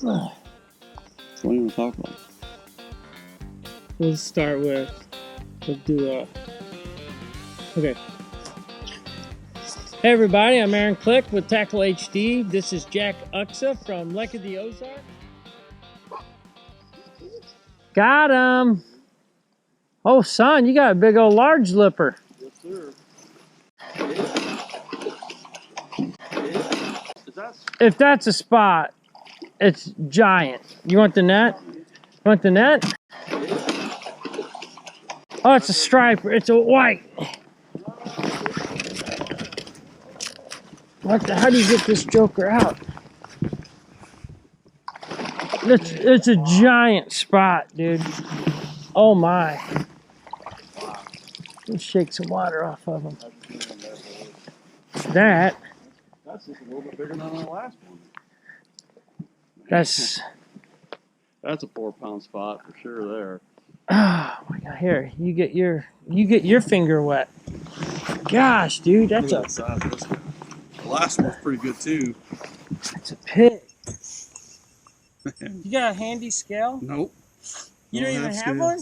What do you want to talk about? We'll start with, okay. Hey everybody, I'm Aaron Click with Tackle HD. This is Jack Uxa from Lake of the Ozarks. Got him! Oh son, you got a big old large lipper. Yes, sir. If that's a spot, it's giant. You want the net? Want the net? Oh, it's a striper. It's a white. How do you get this joker out? It's a giant spot, dude. Oh my. Let's shake some water off of him. That's just a little bit bigger than our last one. That's a 4-pound spot for sure there. Oh my god, here, you get your finger wet. Gosh, dude, that's a size of this one. The last one was pretty good too. It's a pig. You got a handy scale? Nope. You don't even have one?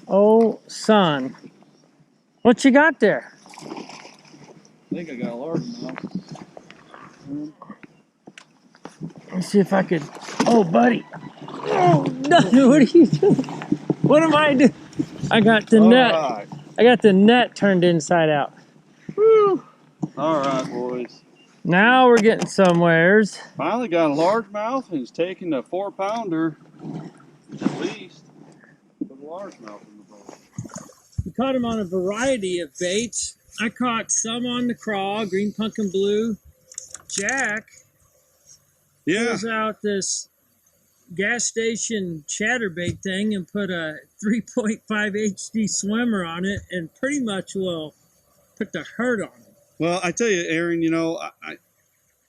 Oh, son. What you got there? I think I got a large mouth. Let's see if I could. Oh, buddy. Oh, no, what are you doing? What am I doing? I got the net. Right. I got the net turned inside out. Woo. All right, boys. Now we're getting somewheres. Finally got a largemouth, and he's taking a 4-pounder at least. Put a largemouth in the boat. We caught him on a variety of baits. I caught some on the craw, green pumpkin blue. Jack pulls out this gas station ChatterBait thing and put a 3.5 HD swimmer on it, and pretty much will put the hurt on it. Well, I tell you, Aaron, you know,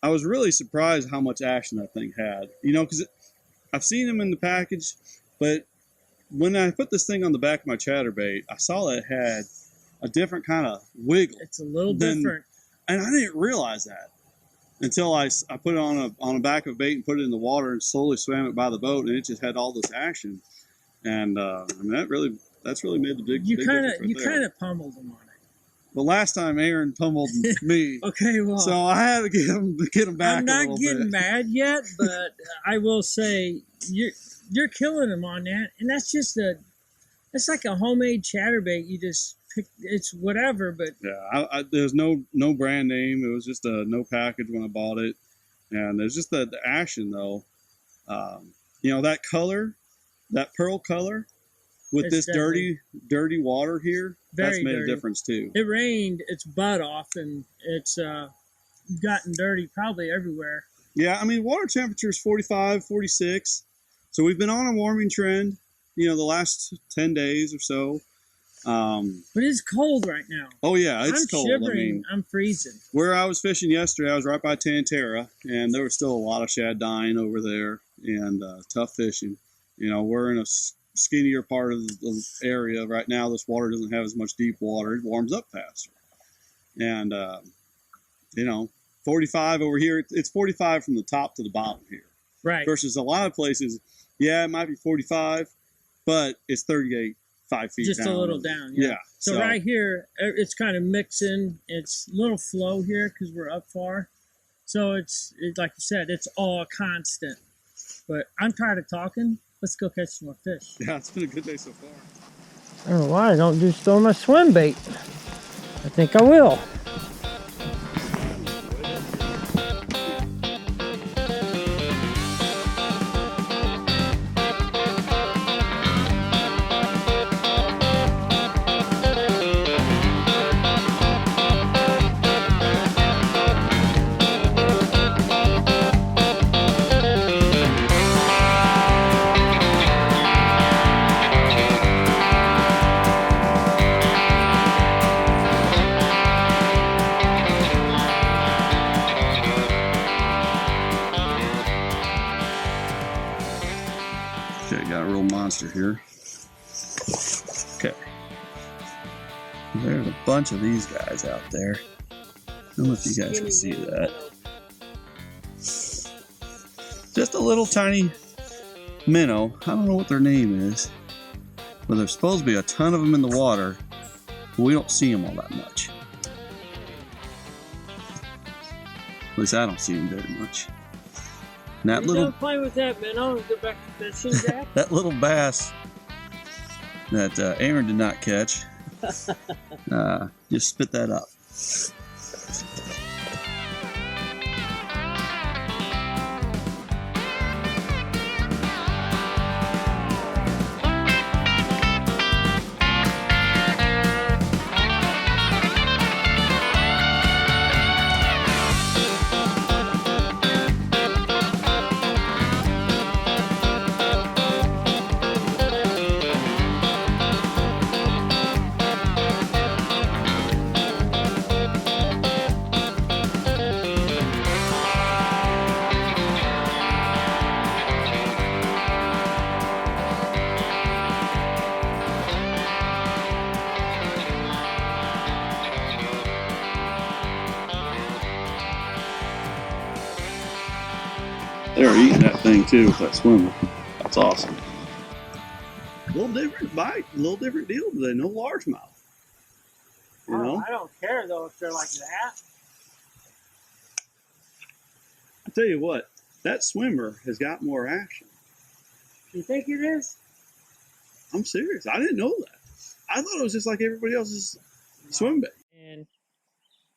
I was really surprised how much action that thing had. You know, because I've seen them in the package, but when I put this thing on the back of my ChatterBait, I saw that it had a different kind of wiggle. It's a little different. And I didn't realize that until I put it on a back of a bait and put it in the water and slowly swam it by the boat, and it just had all this action. And I mean, that's really made the big difference. You kind of pummeled him on it. The last time Aaron pummeled me. Okay, well. So I had to get him back. I'm not getting mad yet, but I will say you're killing him on that, and that's just it's like a homemade ChatterBait. You just pick, it's whatever, but yeah, there's no brand name. It was just no package when I bought it, and there's just the action though. You know, that color, that pearl color, with this dirty water here, that's made a difference too. It rained its butt off, and it's gotten dirty probably everywhere. Yeah, I mean, water temperature is 45, 46. So we've been on a warming trend, you know, the last 10 days or so. But it's cold right now. Oh yeah, it's cold. I'm shivering. I mean, I'm freezing. Where I was fishing yesterday, I was right by Tantera, and there was still a lot of shad dying over there, and tough fishing. You know, we're in a skinnier part of the area right now. This water doesn't have as much deep water. It warms up faster. And, you know, 45 over here, it's 45 from the top to the bottom here. Right. Versus a lot of places, yeah, it might be 45, but it's 38, 5 feet just down. a little down. Yeah. So right here, it's kind of mixing. It's a little flow here because we're up far. So it's like you said, it's all constant. But I'm tired of talking. Let's go catch some more fish. Yeah, it's been a good day so far. I don't know why I don't just throw my swim bait. I think I will. Okay, got a real monster here. Okay. There's a bunch of these guys out there. don't know if you guys can see that. Just a little tiny minnow. I don't know what their name is, but there's supposed to be a ton of them in the water, but we don't see them all that much. At least I don't see them very much. And that Don't play with that minnow and go back to fishing, Jack. that little bass that Aaron did not catch, just spit that up. They're eating that thing too with that swimmer. That's awesome. A little different bite, a little different deal today. No largemouth. You know? I don't care though if they're like that. I tell you what, that swimmer has got more action. You think it is? I'm serious. I didn't know that. I thought it was just like everybody else's swim bait. And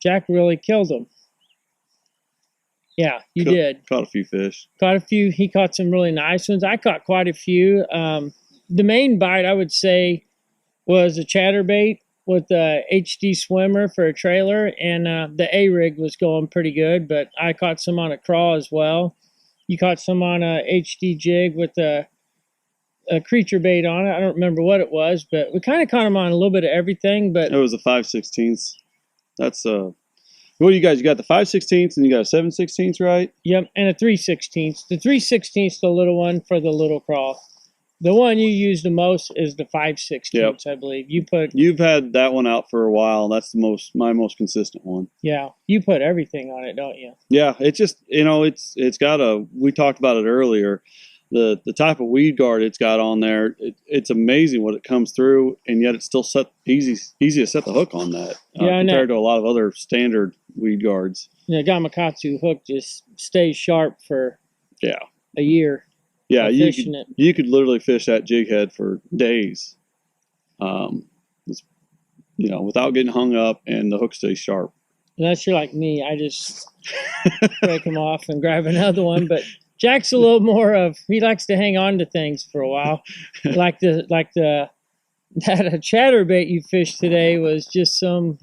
Jack really killed him. Yeah, you did. Caught a few fish. Caught a few. He caught some really nice ones. I caught quite a few. The main bite, I would say, was a ChatterBait with a HD swimmer for a trailer, and the A-rig was going pretty good, but I caught some on a crawl as well. You caught some on a HD jig with a creature bait on it. I don't remember what it was, but we kind of caught them on a little bit of everything. But it was a 5/16. That's what do you guys? You got the 5/16 and you got a 7/16, right? Yep, and a 3/16. The 3/16, the little one for the little crawl. The one you use the most is the 5/16, yep. I believe. You've had that one out for a while. That's my most consistent one. Yeah, you put everything on it, don't you? Yeah, it's just, it's got we talked about it earlier. The type of weed guard it's got on there, it's amazing what it comes through, and yet it's still easy to set the hook on that compared to a lot of other standard weed guards. Yeah, Gamakatsu hook just stays sharp for a year. Yeah, you could literally fish that jig head for days, without getting hung up, and the hook stays sharp. Unless you're like me, I just break them off and grab another one. But Jack's a little more he likes to hang on to things for a while. that ChatterBait you fished today was just some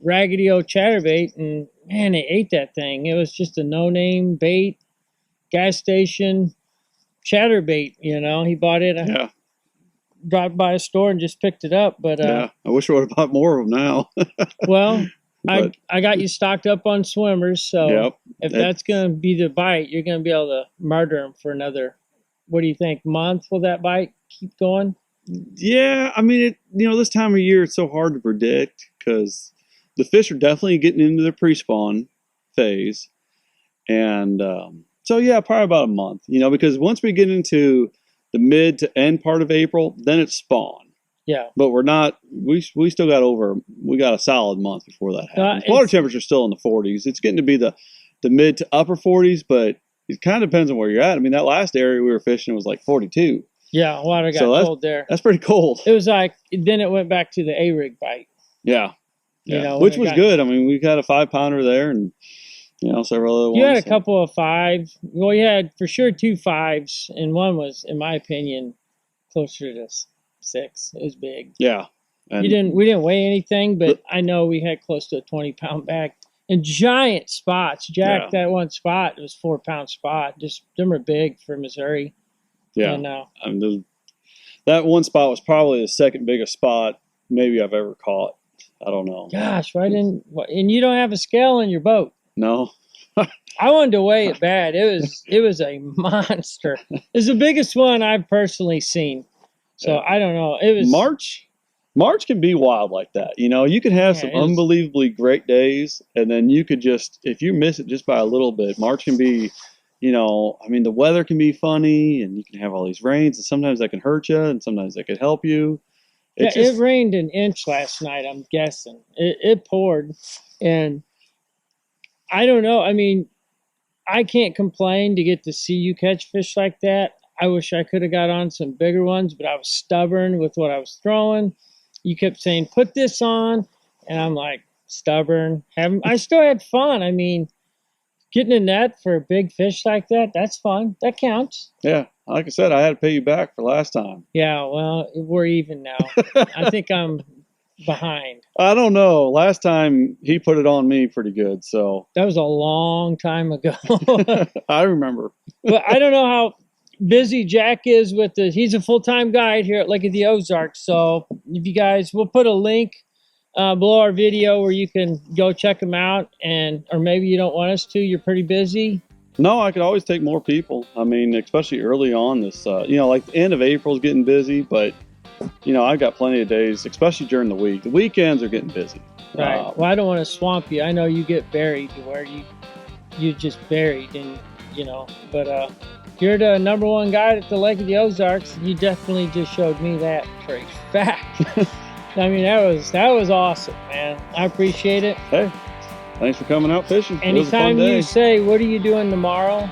raggedy old ChatterBait, and man, they ate that thing. It was just a no-name bait, gas station ChatterBait. He bought it. Dropped by a store and just picked it up. But I wish I would have bought more of them now. Well. I got you stocked up on swimmers, so if that's going to be the bite, you're going to be able to murder them for another, what do you think, month? Will that bite keep going? Yeah, I mean, this time of year, it's so hard to predict because the fish are definitely getting into their pre-spawn phase. And so, yeah, probably about a month, because once we get into the mid to end part of April, then it's spawn. Yeah, but we're not. We still got we got a solid month before that happens. Water temperature's still in the 40s. It's getting to be the mid to upper 40s, but it kind of depends on where you're at. I mean, that last area we were fishing was like 42. Yeah, water got cold there. That's pretty cold. It was like then it went back to the A-rig bite. Yeah, which was good. I mean, we got a 5-pounder there, and several other ones. You had a couple of 5s. Well, you had for sure 2 5s, and one was, in my opinion, closer to 6. It was big. Yeah. We didn't weigh anything, but I know we had close to a 20-pound bag and giant spots. Jack, that one spot, it was 4-pound spot. Just them are big for Missouri. Yeah. And, that one spot was probably the second biggest spot maybe I've ever caught. I don't know. Gosh, and you don't have a scale in your boat. No. I wanted to weigh it bad. It was a monster. It was the biggest one I've personally seen. So I don't know. It was March. March can be wild like that. You know, you can have some unbelievably great days, and then you could just, if you miss it just by a little bit, March can be, you know, I mean, the weather can be funny, and you can have all these rains, and sometimes that can hurt you, and sometimes that could help you. It rained an inch last night, I'm guessing. It poured, and I don't know. I mean, I can't complain to get to see you catch fish like that. I wish I could have got on some bigger ones, but I was stubborn with what I was throwing. You kept saying, put this on, and I'm like, stubborn. I still had fun. I mean, getting a net for a big fish like that, that's fun. That counts. Yeah, like I said, I had to pay you back for last time. Yeah, well, we're even now. I think I'm behind. I don't know. Last time he put it on me pretty good, so. That was a long time ago. I remember. But I don't know how busy Jack is with the, he's a full-time guide here at Lake of the Ozarks. So if you guys, we'll put a link below our video where you can go check him out, or maybe you don't want us to, you're pretty busy. No, I could always take more people. I mean, especially early on this, you know, like the end of April is getting busy, but you know, I've got plenty of days, especially during the week. The weekends are getting busy. Right. Well, I don't want to swamp you. I know you get buried to where you just buried, and you know, but you're the #1 guide at the Lake of the Ozarks. You definitely just showed me that for a fact. I mean, that was awesome, man. I appreciate it. Hey, thanks for coming out fishing. Anytime you say, what are you doing tomorrow?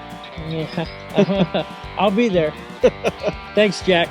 Yeah, I'll be there. Thanks, Jack.